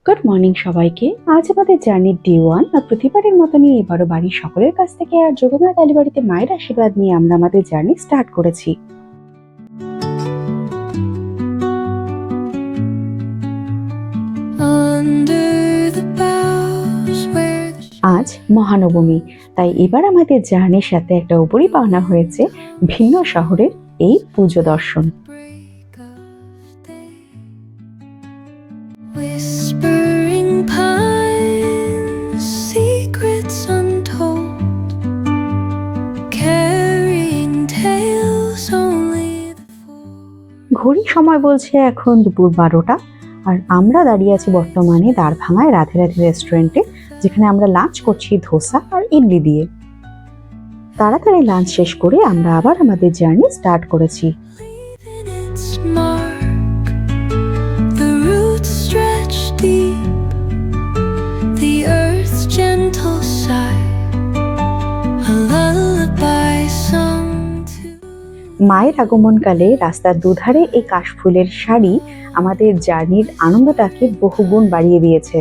Good morning সবাইকে। আজ আমাদের জার্নির ডে 1 আর প্রতিবারের মতনই এবারও বাড়ির সকলের কাছ থেকে আর যোগমায়া কালীবাড়িতে মায়ের আশীর্বাদ নিয়ে আমরা আমাদের জার্নি স্টার্ট করেছি। আজ মহানবমী, তাই এবার আমাদের জার্নির সাথে একটা উপরই পাওনা হয়েছে ভিন্ন শহরের এই পুজো দর্শন। ঘড়ির সময় বলছে এখন দুপুর 12টা, আর আমরা দাঁড়িয়ে আছি বর্তমানে দ্বারভাঙায় রাধে রাধে রেস্টুরেন্টে, যেখানে আমরা লাঞ্চ করছি ধোসা আর ইডলি দিয়ে। তাড়াতাড়ি লাঞ্চ শেষ করে আমরা আবার আমাদের জার্নি স্টার্ট করেছি। মায়ের আগমনকালে রাস্তার দুধারে এই কাশফুলের শাড়ি আমাদের জার্নির আনন্দটাকে বহুগুণ বাড়িয়ে দিয়েছে।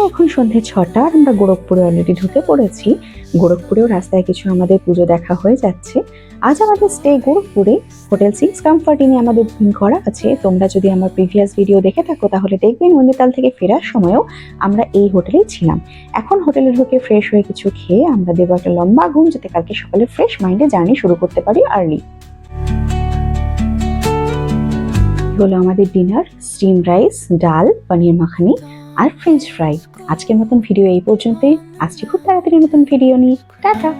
এখন সন্ধ্যে 6টা আর আমরা গোরখপুরে অলরেডি ঢুকে পড়েছি। গোরখপুরেও রাস্তায় কিছু আমাদের পুজো দেখা হয়ে যাচ্ছে। আজ আমাদের স্টে গোরখপুরে হোটেল 6 কমফর্ট ইনে আমাদের বুকিং করা আছে। তোমরা যদি আমার প্রিভিয়াস ভিডিও দেখে থাকো তাহলে দেখবে নৈনিতাল থেকে ফেরার সময়ও আমরা এই হোটেলেই ছিলাম। এখন হোটেলে ঢুকে ফ্রেশ হয়ে কিছু খেয়ে আমরা দেবো একটা লম্বা ঘুম, যাতে কালকে সকালে ফ্রেশ মাইন্ডে জার্নি শুরু করতে পারি আর্লি। হলো আমাদের ডিনার, স্টিম রাইস, ডাল, পনির মাখানি আর ফ্রেঞ্চ ফ্রাই। আজকের মতন ভিডিও এই পর্যন্তই। আসছি খুব তাড়াতাড়ি নতুন ভিডিও নিয়ে। টাটা।